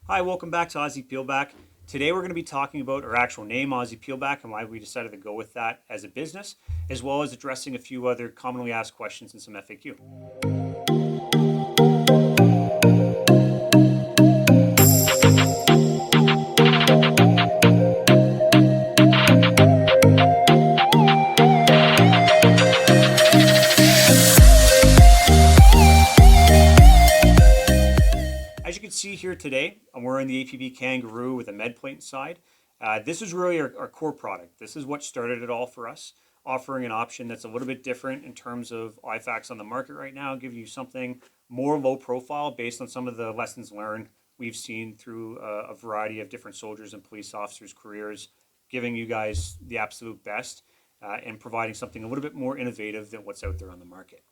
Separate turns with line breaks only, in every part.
Hi, welcome back to Aussie Peelback. Today we're going to be talking about our actual name, Aussie Peelback, and why we decided to go with that as a business, as well as addressing a few other commonly asked questions and some FAQ. As you can see here today, I'm wearing the APB Kangaroo with a med plate inside. This is really our core product. This is what started it all for us, offering an option that's a little bit different in terms of IFACs on the market right now, give you something more low profile based on some of the lessons learned we've seen through a variety of different soldiers and police officers' careers, giving you guys the absolute best and providing something a little bit more innovative than what's out there on the market.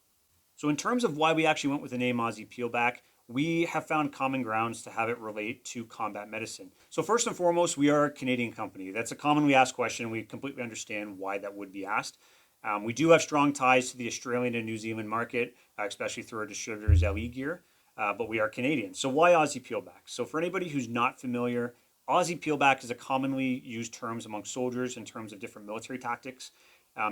So in terms of why we actually went with the name Aussie Peelback, we have found common grounds to have it relate to combat medicine. So first and foremost, we are a Canadian company. That's a commonly asked question. We completely understand why that would be asked. We do have strong ties to the Australian and New Zealand market, especially through our distributors LE Gear, but we are Canadian. So why Aussie Peelback? So for anybody who's not familiar, Aussie Peelback is a commonly used term among soldiers in terms of different military tactics,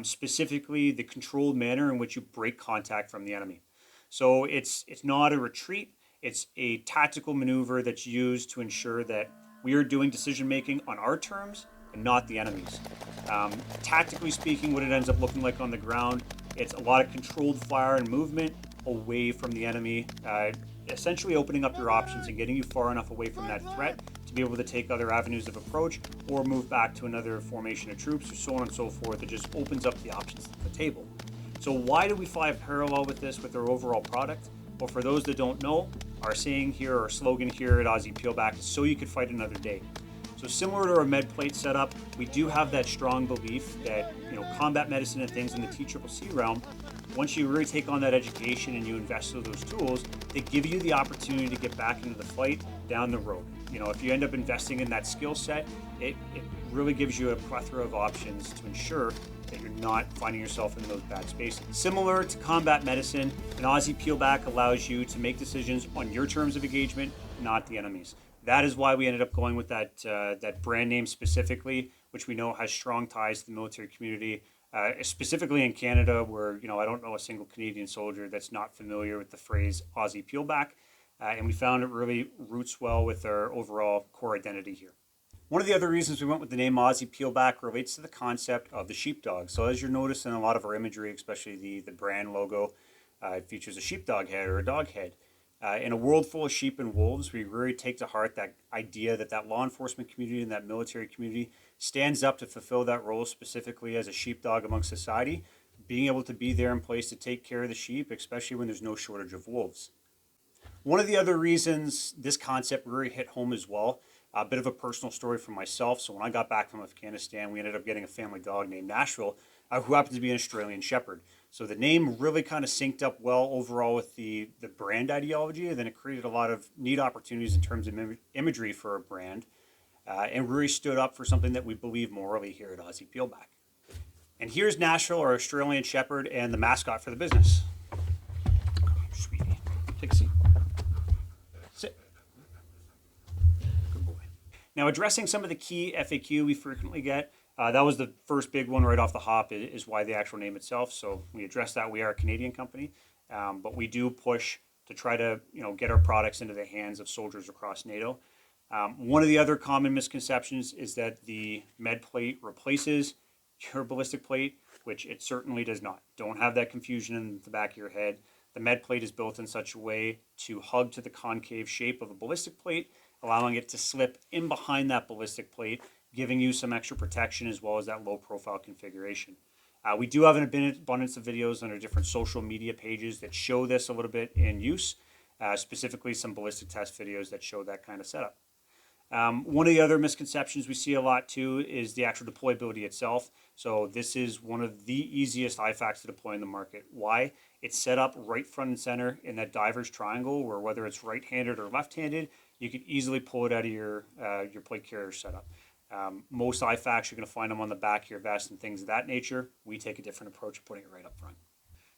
specifically the controlled manner in which you break contact from the enemy. So it's not a retreat. It's a tactical maneuver that's used to ensure that we are doing decision making on our terms and not the enemy's. Tactically speaking, what it ends up looking like on the ground, it's a lot of controlled fire and movement away from the enemy, essentially opening up your options and getting you far enough away from that threat to be able to take other avenues of approach or move back to another formation of troops or so on and so forth. It just opens up the options at the table. So why do we fly parallel with this with our overall product? Well, for those that don't know, our saying here, our slogan here at Aussie Peelback is so you could fight another day. So similar to our med plate setup, we do have that strong belief that combat medicine and things in the TCCC realm, once you really take on that education and you invest in those tools, they give you the opportunity to get back into the fight down the road. If you end up investing in that skill set, it really gives you a plethora of options to ensure that you're not finding yourself in those bad spaces. Similar to combat medicine, an Aussie Peelback allows you to make decisions on your terms of engagement, not the enemy's. That is why we ended up going with that brand name specifically, which we know has strong ties to the military community, specifically in Canada, where I don't know a single Canadian soldier that's not familiar with the phrase Aussie Peelback, and we found it really roots well with our overall core identity here. One of the other reasons we went with the name Aussie Peelback relates to the concept of the sheepdog. So as you're noticing in a lot of our imagery, especially the brand logo, it features a sheepdog head or a dog head. In a world full of sheep and wolves, we really take to heart that idea that law enforcement community and that military community stands up to fulfill that role specifically as a sheepdog among society, being able to be there in place to take care of the sheep, especially when there's no shortage of wolves. One of the other reasons this concept really hit home as well, a bit of a personal story from myself. So when I got back from Afghanistan, we ended up getting a family dog named Nashville, who happens to be an Australian Shepherd. So the name really kind of synced up well overall with the brand ideology, and then it created a lot of neat opportunities in terms of imagery for a brand, and really stood up for something that we believe morally here at Aussie Peelback. And here's Nashville, our Australian Shepherd, and the mascot for the business. Come on, sweetie. Take a seat. Sit. Good boy. Now, addressing some of the key FAQ we frequently get, that was the first big one right off the hop, is why the actual name itself. So we addressed that. We are a Canadian company, but we do push to try to get our products into the hands of soldiers across NATO. One of the other common misconceptions is that the med plate replaces your ballistic plate, which it certainly does not. Don't have that confusion in the back of your head. The med plate is built in such a way to hug to the concave shape of a ballistic plate, allowing it to slip in behind that ballistic plate, giving you some extra protection as well as that low profile configuration. We do have an abundance of videos on our different social media pages that show this a little bit in use, specifically some ballistic test videos that show that kind of setup. One of the other misconceptions we see a lot too is the actual deployability itself. So this is one of the easiest IFACs to deploy in the market. Why? It's set up right front and center in that diver's triangle, where whether it's right-handed or left-handed, you could easily pull it out of your plate carrier setup. Most IFACs, you're going to find them on the back of your vest and things of that nature. We take a different approach of putting it right up front.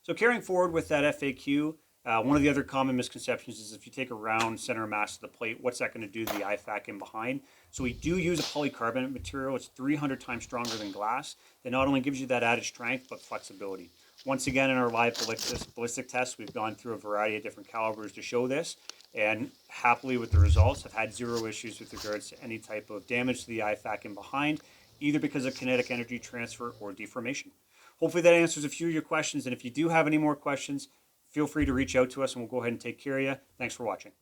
So carrying forward with that FAQ, One of the other common misconceptions is if you take a round center mass of the plate, what's that going to do to the IFAC in behind? So we do use a polycarbonate material. It's 300 times stronger than glass. That not only gives you that added strength, but flexibility. Once again, in our live ballistic tests, we've gone through a variety of different calibers to show this, and happily with the results, have had zero issues with regards to any type of damage to the IFAC in behind, either because of kinetic energy transfer or deformation. Hopefully that answers a few of your questions, and if you do have any more questions, feel free to reach out to us and we'll go ahead and take care of you. Thanks for watching.